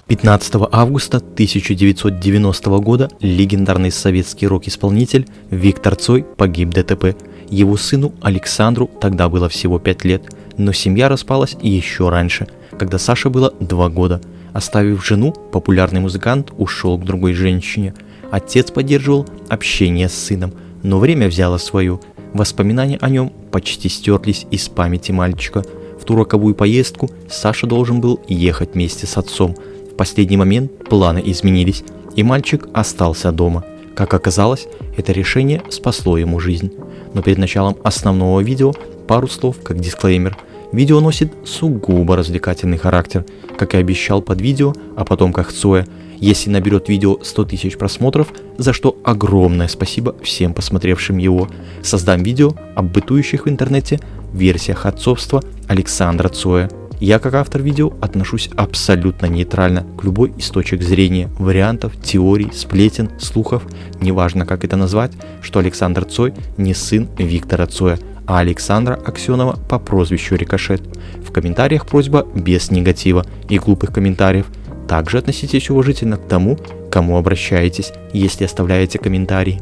15 августа 1990 года легендарный советский рок-исполнитель Виктор Цой погиб в ДТП. Его сыну Александру тогда было всего 5 лет, но семья распалась еще раньше, когда Саше было 2 года. Оставив жену, популярный музыкант ушел к другой женщине. Отец поддерживал общение с сыном, но время взяло свое. Воспоминания о нем почти стерлись из памяти мальчика. В ту роковую поездку Саша должен был ехать вместе с отцом. В последний момент планы изменились, и мальчик остался дома. Как оказалось, это решение спасло ему жизнь. Но перед началом основного видео пару слов как дисклеймер. Видео носит сугубо развлекательный характер, как и обещал под видео о потомках Цоя. Если наберет видео 100 000 просмотров, за что огромное спасибо всем посмотревшим его, создам видео об бытующих в интернете версиях отцовства Александра Цоя. Я, как автор видео, отношусь абсолютно нейтрально к любой из точек зрения, вариантов, теорий, сплетен, слухов, неважно как это назвать, что Александр Цой не сын Виктора Цоя, а Александра Аксенова по прозвищу Рикошет. В комментариях просьба без негатива и глупых комментариев. Также относитесь уважительно к тому, к кому обращаетесь, если оставляете комментарии.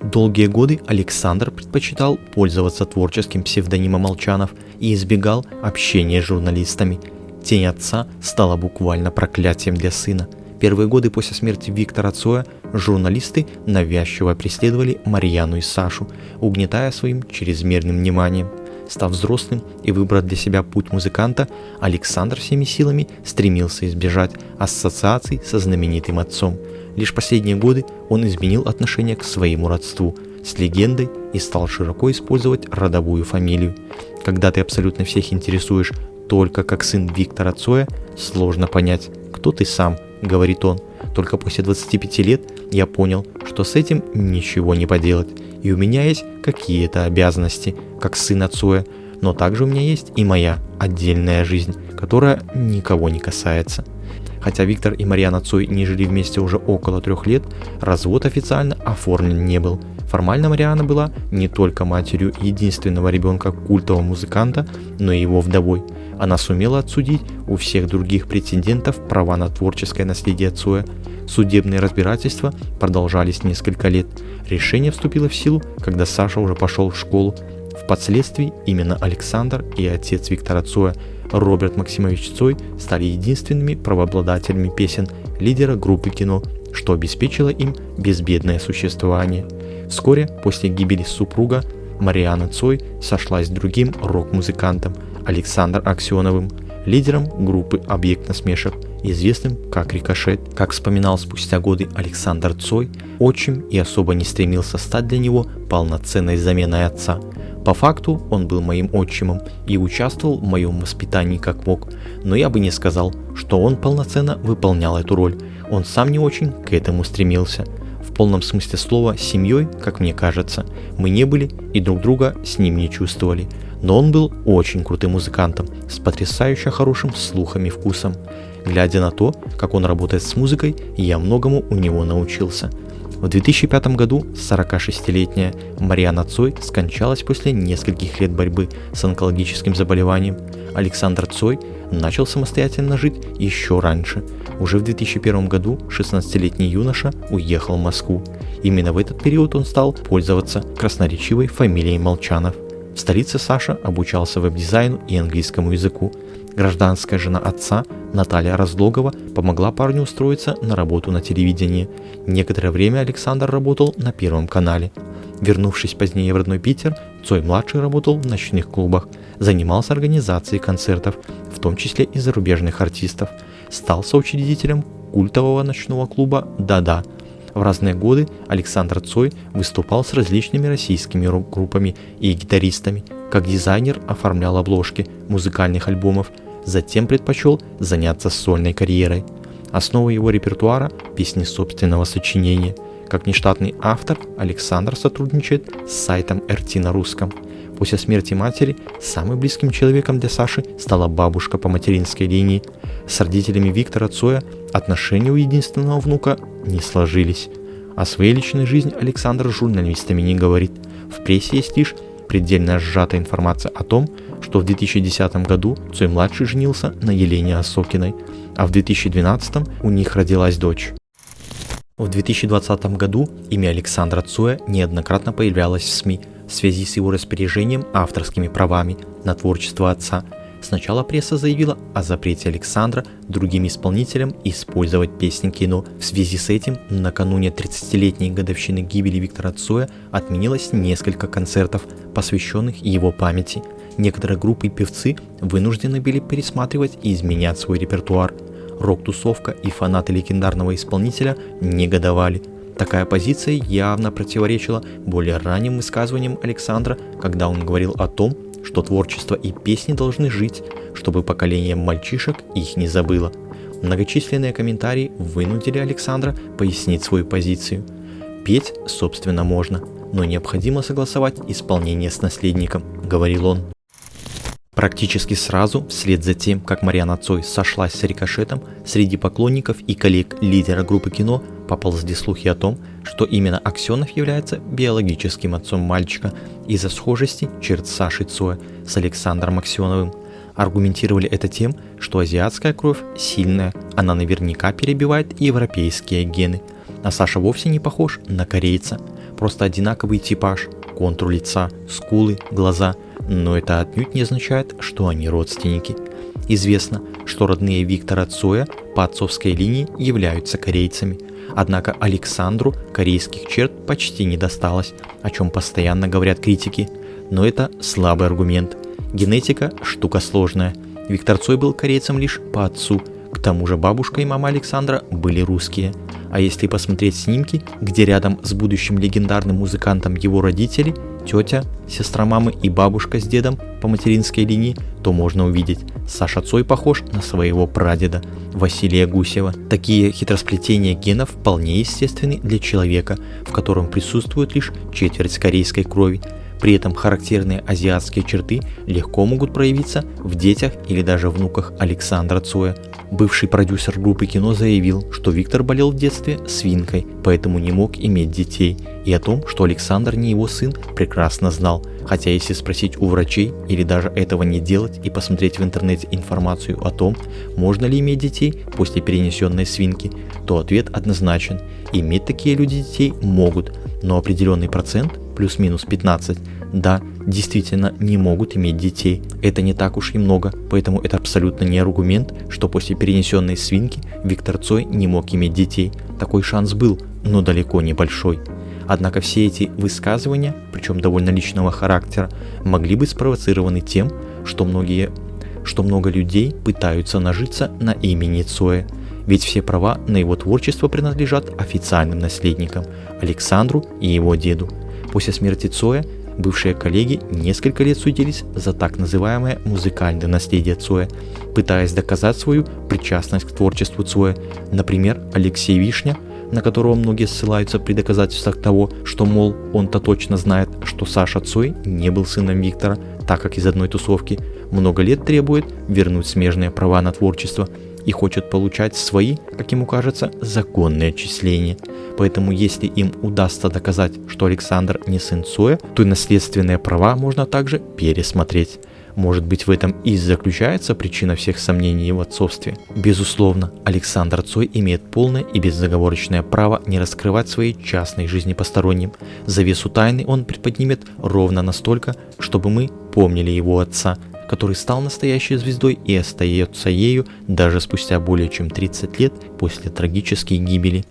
Долгие годы Александр предпочитал пользоваться творческим псевдонимом Молчанов и избегал общения с журналистами. Тень отца стала буквально проклятием для сына. Первые годы после смерти Виктора Цоя журналисты навязчиво преследовали Марьяну и Сашу, угнетая своим чрезмерным вниманием. Став взрослым и выбрав для себя путь музыканта, Александр всеми силами стремился избежать ассоциаций со знаменитым отцом. Лишь последние годы он изменил отношение к своему родству с легендой и стал широко использовать родовую фамилию. Когда ты абсолютно всех интересуешь только как сын Виктора Цоя, сложно понять, кто ты сам, говорит он. Только после 25 лет я понял, что с этим ничего не поделать, и у меня есть какие-то обязанности, как сына Цоя, но также у меня есть и моя отдельная жизнь, которая никого не касается. Хотя Виктор и Марьяна Цой не жили вместе уже около 3 лет, развод официально оформлен не был. Формально Марьяна была не только матерью единственного ребенка культового музыканта, но и его вдовой. Она сумела отсудить у всех других претендентов права на творческое наследие Цоя. Судебные разбирательства продолжались несколько лет. Решение вступило в силу, когда Саша уже пошел в школу. Впоследствии именно Александр и отец Виктора Цоя, Роберт Максимович Цой, стали единственными правообладателями песен лидера группы «Кино», что обеспечило им безбедное существование. Вскоре после гибели супруга Марьяна Цой сошлась с другим рок-музыкантом Александром Аксеновым, лидером группы «Объект насмешек», известным как Рикошет. Как вспоминал спустя годы Александр Цой, отчим и особо не стремился стать для него полноценной заменой отца. По факту он был моим отчимом и участвовал в моем воспитании как мог, но я бы не сказал, что он полноценно выполнял эту роль, он сам не очень к этому стремился. В полном смысле слова семьей, как мне кажется, мы не были и друг друга с ним не чувствовали, но он был очень крутым музыкантом, с потрясающе хорошим слухом и вкусом. Глядя на то, как он работает с музыкой, я многому у него научился. В 2005 году 46-летняя Марьяна Цой скончалась после нескольких лет борьбы с онкологическим заболеванием. Александр Цой начал самостоятельно жить еще раньше. Уже в 2001 году 16-летний юноша уехал в Москву. Именно в этот период он стал пользоваться красноречивой фамилией Молчанов. В столице Саша обучался веб-дизайну и английскому языку. Гражданская жена отца, Наталья Разлогова, помогла парню устроиться на работу на телевидении. Некоторое время Александр работал на Первом канале. Вернувшись позднее в родной Питер, Цой-младший работал в ночных клубах, занимался организацией концертов, в том числе и зарубежных артистов. Стал соучредителем культового ночного клуба «Да-да». В разные годы Александр Цой выступал с различными российскими рок-группами и гитаристами. Как дизайнер оформлял обложки музыкальных альбомов, затем предпочел заняться сольной карьерой. Основой его репертуара – песни собственного сочинения. Как нештатный автор, Александр сотрудничает с сайтом RT на русском. После смерти матери самым близким человеком для Саши стала бабушка по материнской линии. С родителями Виктора Цоя отношения у единственного внука не сложились. О своей личной жизни Александр с журналистами не говорит. В прессе есть лишь предельно сжатая информация о том, что в 2010 году Цой-младший женился на Елене Осокиной, а в 2012 у них родилась дочь. В 2020 году имя Александра Цоя неоднократно появлялось в СМИ в связи с его распоряжением авторскими правами на творчество отца. Сначала пресса заявила о запрете Александра другим исполнителям использовать песни кино. В связи с этим накануне 30-летней годовщины гибели Виктора Цоя отменилось несколько концертов, посвященных его памяти. Некоторые группы и певцы вынуждены были пересматривать и изменять свой репертуар. Рок-тусовка и фанаты легендарного исполнителя негодовали. Такая позиция явно противоречила более ранним высказываниям Александра, когда он говорил о том, что творчество и песни должны жить, чтобы поколение мальчишек их не забыло. Многочисленные комментарии вынудили Александра пояснить свою позицию. Петь, собственно, можно, но необходимо согласовать исполнение с наследником, говорил он. Практически сразу, вслед за тем, как Марьяна Цой сошлась с Рикошетом, среди поклонников и коллег лидера группы кино поползли слухи о том, что именно Аксенов является биологическим отцом мальчика из-за схожести черт Саши Цоя с Александром Аксеновым. Аргументировали это тем, что азиатская кровь сильная, она наверняка перебивает европейские гены, а Саша вовсе не похож на корейца, просто одинаковый типаж, контур лица, скулы, глаза, но это отнюдь не означает, что они родственники. Известно, что родные Виктора Цоя по отцовской линии являются корейцами, однако Александру корейских черт почти не досталось, о чем постоянно говорят критики, но это слабый аргумент. Генетика – штука сложная. Виктор Цой был корейцем лишь по отцу, к тому же бабушка и мама Александра были русские. А если посмотреть снимки, где рядом с будущим легендарным музыкантом его родители, тетя, сестра мамы и бабушка с дедом по материнской линии, то можно увидеть, Саша Цой похож на своего прадеда Василия Гусева. Такие хитросплетения генов вполне естественны для человека, в котором присутствует лишь четверть корейской крови. При этом характерные азиатские черты легко могут проявиться в детях или даже внуках Александра Цоя. Бывший продюсер группы кино заявил, что Виктор болел в детстве свинкой, поэтому не мог иметь детей, и о том, что Александр не его сын, прекрасно знал. Хотя если спросить у врачей или даже этого не делать и посмотреть в интернете информацию о том, можно ли иметь детей после перенесенной свинки, то ответ однозначен. Иметь такие люди детей могут, но определенный процент, плюс-минус 15, да, действительно не могут иметь детей. Это не так уж и много, поэтому это абсолютно не аргумент, что после перенесенной свинки Виктор Цой не мог иметь детей. Такой шанс был, но далеко не большой. Однако все эти высказывания, причем довольно личного характера, могли быть спровоцированы тем, что много людей пытаются нажиться на имени Цоя. Ведь все права на его творчество принадлежат официальным наследникам – Александру и его деду. После смерти Цоя бывшие коллеги несколько лет судились за так называемое музыкальное наследие Цоя, пытаясь доказать свою причастность к творчеству Цоя. Например, Алексей Вишня, на которого многие ссылаются при доказательствах того, что, мол, он-то точно знает, что Саша Цой не был сыном Виктора, так как из одной тусовки, много лет требует вернуть смежные права на творчество и хочет получать свои, как ему кажется, законные отчисления. Поэтому если им удастся доказать, что Александр не сын Цоя, то и наследственные права можно также пересмотреть. Может быть, в этом и заключается причина всех сомнений в отцовстве. Безусловно, Александр Цой имеет полное и безоговорочное право не раскрывать своей частной жизни посторонним. Завесу тайны он приподнимет ровно настолько, чтобы мы помнили его отца, который стал настоящей звездой и остается ею даже спустя более чем 30 лет после трагической гибели.